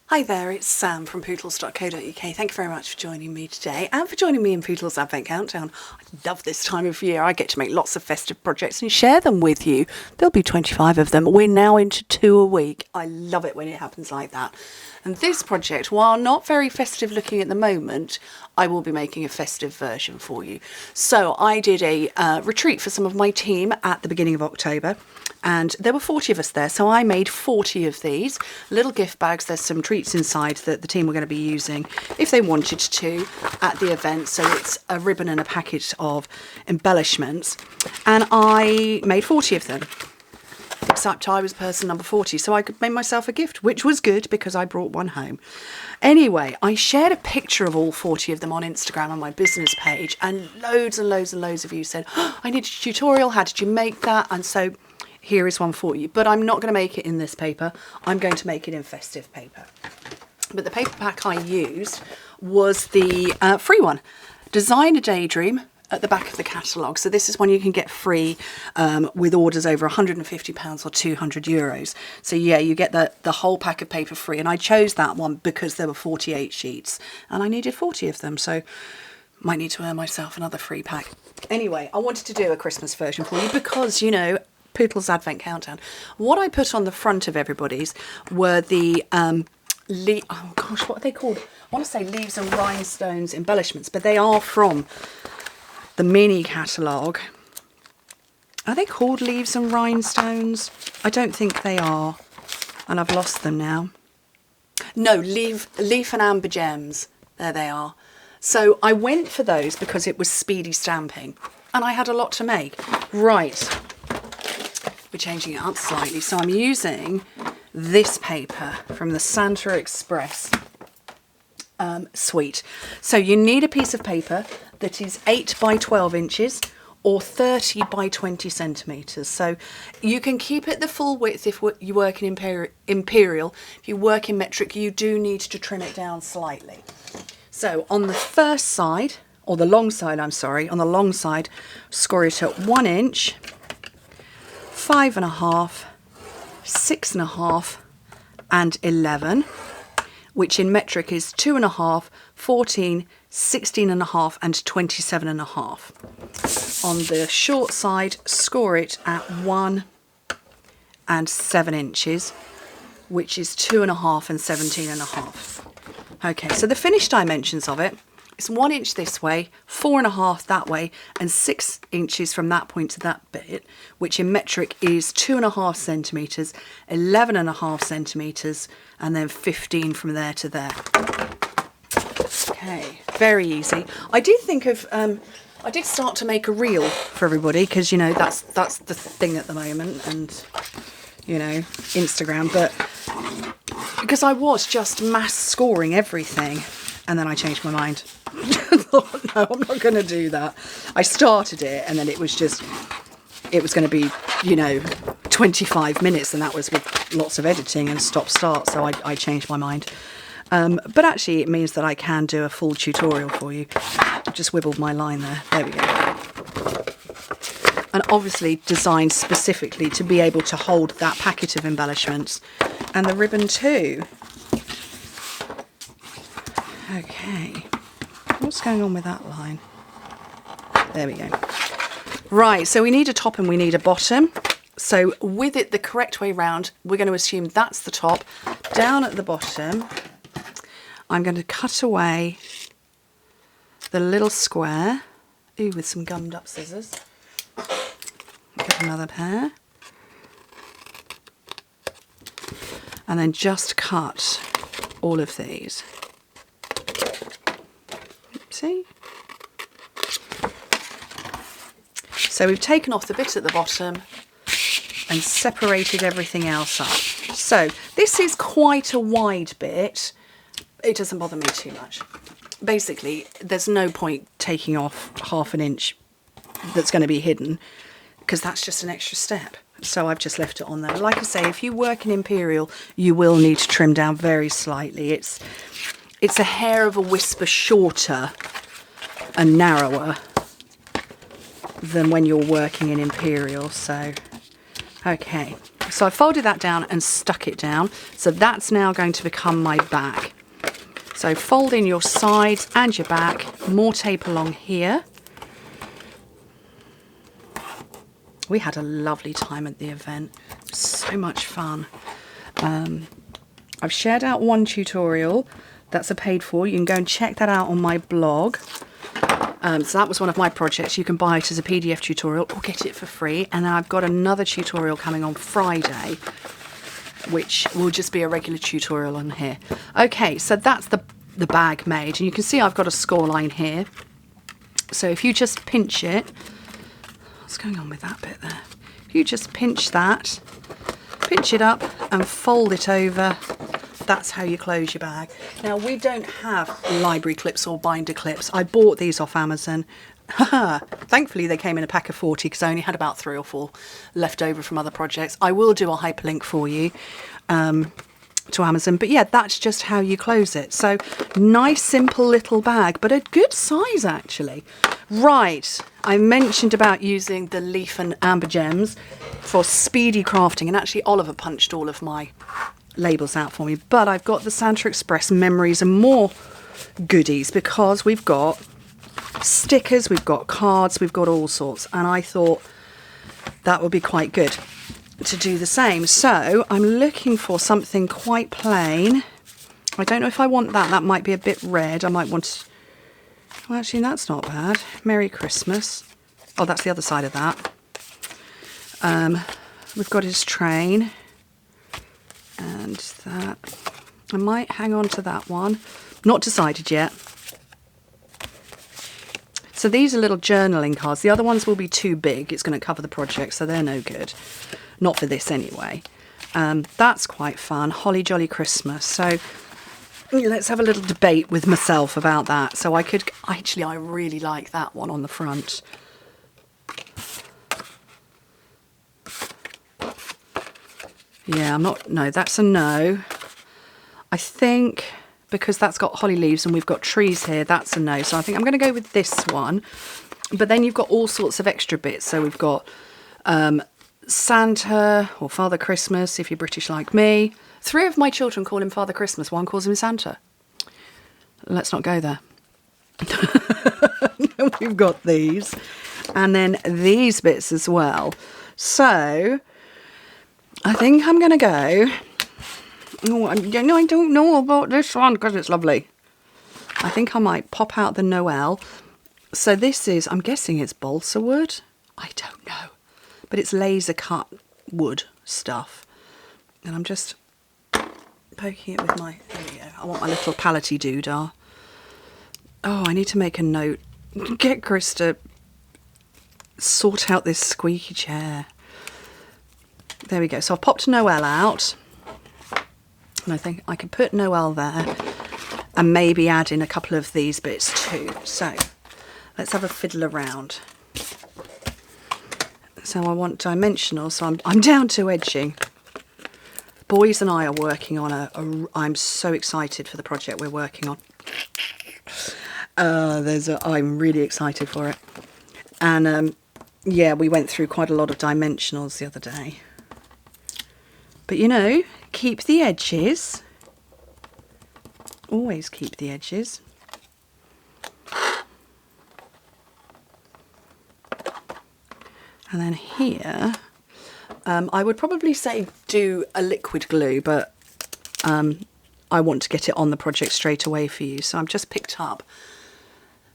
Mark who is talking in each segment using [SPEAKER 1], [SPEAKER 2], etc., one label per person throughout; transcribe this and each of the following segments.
[SPEAKER 1] Hi there, it's Sam from Pootles.co.uk. Thank you very much for joining me today and for joining me in Pootles Advent Countdown. I love this time of year. I get to make lots of festive projects and share them with you. There'll be 25 of them. We're now into 2 a week. I love it when it happens like that. And this project, while not very festive looking at the moment, I will be making a festive version for you. So I did a retreat for some of my team at the beginning of October. And there were 40 of us there, so I made 40 of these little gift bags. There's some treats inside that the team were going to be using if they wanted to at the event. So it's a ribbon and a packet of embellishments. And I made 40 of them, except I was person number 40, so I could make myself a gift, which was good because I brought one home. Anyway, I shared a picture of all 40 of them on Instagram on my business page, and loads and loads and loads of you said, oh, I need a tutorial, how did you make that? And so here is one for you, but I'm not going to make it in this paper. I'm going to make it in festive paper. But the paper pack I used was the free one, Design a Daydream, at the back of the catalogue. So this is one you can get free with orders over £150 or €200. So yeah, you get the whole pack of paper free. And I chose that one because there were 48 sheets and I needed 40 of them. So might need to earn myself another free pack. Anyway, I wanted to do a Christmas version for you because, you know, Pootles Advent Countdown. What I put on the front of everybody's were the oh gosh, what are they called? I want to say leaves and rhinestones embellishments, but they are from the mini catalogue. Are they called leaves and rhinestones? I don't think they are, and I've lost them now. No, leaf and amber gems. There they are. So I went for those because it was speedy stamping, and I had a lot to make. Right. We're changing it up slightly, so I'm using this paper from the Santa Express suite. So you need a piece of paper that is 8 by 12 inches or 30 by 20 centimetres. So you can keep it the full width if you work in imperial. If you work in metric, you do need to trim it down slightly. So on the first side, or the long side, I'm sorry, on the long side, score it at 1 inch, 5.5, 6.5 and 11, which in metric is 2.5, 14, 16.5 and 27.5. On the short side, score it at 1 and 7 inches, which is 2.5 and 17.5. Okay, so the finished dimensions of it, it's 1 inch this way, 4.5 that way, and 6 inches from that point to that bit, which in metric is 2.5 centimetres, 11.5 centimetres, and then 15 from there to there. Okay, very easy. I did think of, I did start to make a reel for everybody because, you know, that's the thing at the moment, and, you know, Instagram, but because I was just mass scoring everything. And then I changed my mind. I thought, no, I'm not going to do that. I started it and then it was going to be, you know, 25 minutes, and that was with lots of editing and stop-start. So I changed my mind. But actually it means that I can do a full tutorial for you. I've just wibbled my line there. There we go. And obviously designed specifically to be able to hold that packet of embellishments and the ribbon too. Okay, what's going on with that line? There we go. Right, so we need a top and we need a bottom. So with it the correct way round, we're going to assume that's the top. Down at the bottom, I'm going to cut away the little square. Ooh, with some gummed up scissors. Get another pair. And then just cut all of these. See? So we've taken off the bit at the bottom and separated everything else up. So this is quite a wide bit. It doesn't bother me too much. Basically, there's no point taking off 1/2 inch that's going to be hidden because that's just an extra step. So I've just left it on there. Like I say, if you work in imperial, you will need to trim down very slightly. It's a hair of a whisper shorter and narrower than when you're working in imperial. So, okay, So I folded that down and stuck it down. So that's now going to become my bag. So fold in your sides and your back, more tape along here. We had a lovely time at the event, so much fun. I've shared out one tutorial that's a paid for. You can go and check that out on my blog. So that was one of my projects. You can buy it as a PDF tutorial or get it for free. And then I've got another tutorial coming on Friday, which will just be a regular tutorial on here. Okay, so that's the bag made. And you can see I've got a score line here. So if you just pinch it, what's going on with that bit there? If you just pinch that, pinch it up and fold it over, that's how you close your bag. Now, we don't have library clips or binder clips. I bought these off Amazon. Thankfully, they came in a pack of 40 because I only had about 3 or 4 left over from other projects. I will do a hyperlink for you to Amazon. But yeah, that's just how you close it. So nice, simple little bag, but a good size, actually. Right, I mentioned about using the leaf and amber gems for speedy crafting. And actually, Oliver punched all of my labels out for me, but I've got the Santa Express memories and more goodies because we've got stickers, we've got cards, we've got all sorts, and I thought that would be quite good to do the same. So I'm looking for something quite plain. I don't know if I want that might be a bit red. I might want, well, actually that's not bad. Merry Christmas. Oh, that's the other side of that. We've got his train. And that, I might hang on to that one. Not decided yet. So these are little journaling cards. The other ones will be too big. It's going to cover the project, so they're no good. Not for this anyway. That's quite fun. Holly Jolly Christmas. So let's have a little debate with myself about that. So I really like that one on the front. Yeah, no, that's a no. I think because that's got holly leaves and we've got trees here, that's a no. So I think I'm going to go with this one. But then you've got all sorts of extra bits. So we've got Santa or Father Christmas, if you're British like me. 3 of my children call him Father Christmas. 1 calls him Santa. Let's not go there. We've got these. And then these bits as well. So I think I'm going to go, oh, I don't know about this one because it's lovely. I think I might pop out the Noel. So this is, I'm guessing it's balsa wood. I don't know. But it's laser cut wood stuff. And I'm just poking it with my, there we go. I want my little palette-y doodah. Oh, I need to make a note. Get Chris to sort out this squeaky chair. There we go. So I've popped Noel out. And I think I can put Noel there and maybe add in a couple of these bits too. So let's have a fiddle around. So I want dimensional. So I'm down to edging. Boys and I are working on I'm so excited for the project we're working on. I'm really excited for it. And yeah, we went through quite a lot of dimensionals the other day. But you know, keep the edges. Always keep the edges. And then here, I would probably say do a liquid glue, but I want to get it on the project straight away for you. So I've just picked up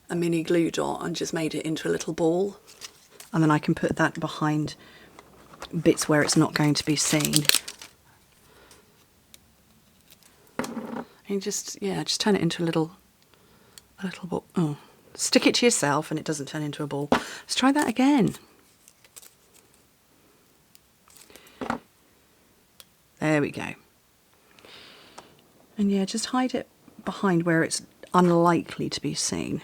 [SPEAKER 1] a mini glue dot and just made it into a little ball. And then I can put that behind bits where it's not going to be seen. And just turn it into a little ball. Oh, stick it to yourself and it doesn't turn into a ball. Let's try that again. There we go. And yeah, just hide it behind where it's unlikely to be seen.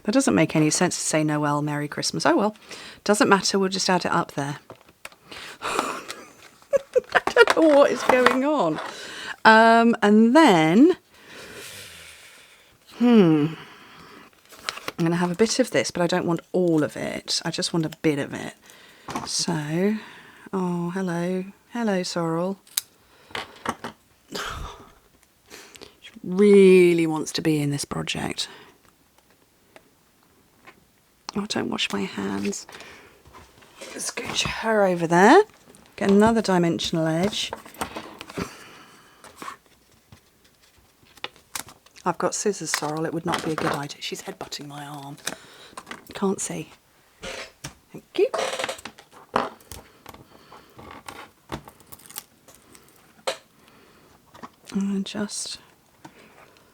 [SPEAKER 1] That doesn't make any sense to say Noel, Merry Christmas. Oh well, doesn't matter, we'll just add it up there. I don't know what is going on. And then, I'm going to have a bit of this, but I don't want all of it. I just want a bit of it. So, oh, hello. Hello, Sorrel. She really wants to be in this project. Oh, don't wash my hands. Scooch her over there. Get another dimensional edge. I've got scissors, Sorrel. It would not be a good idea. She's headbutting my arm. Can't see. Thank you. And just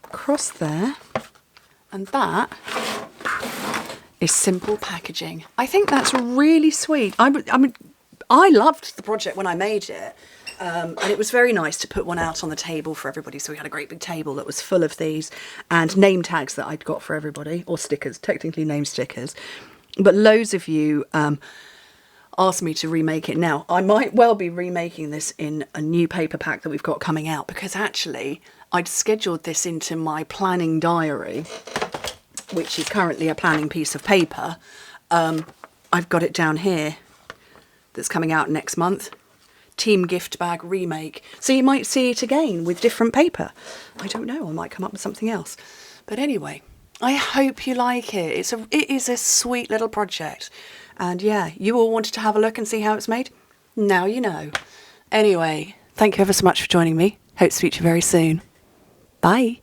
[SPEAKER 1] cross there. And that is simple packaging. I think that's really sweet. I mean, I loved the project when I made it. And it was very nice to put one out on the table for everybody. So we had a great big table that was full of these and name tags that I'd got for everybody, or stickers, technically name stickers. But loads of you asked me to remake it. Now, I might well be remaking this in a new paper pack that we've got coming out, because actually I'd scheduled this into my planning diary, which is currently a planning piece of paper. I've got it down here that's coming out next month. Team gift bag remake. So you might see it again with different paper. I don't know, I might come up with something else. But anyway, I hope you like it. It is a sweet little project. And yeah, you all wanted to have a look and see how it's made? Now you know. Anyway, thank you ever so much for joining me. Hope to speak to you very soon. Bye.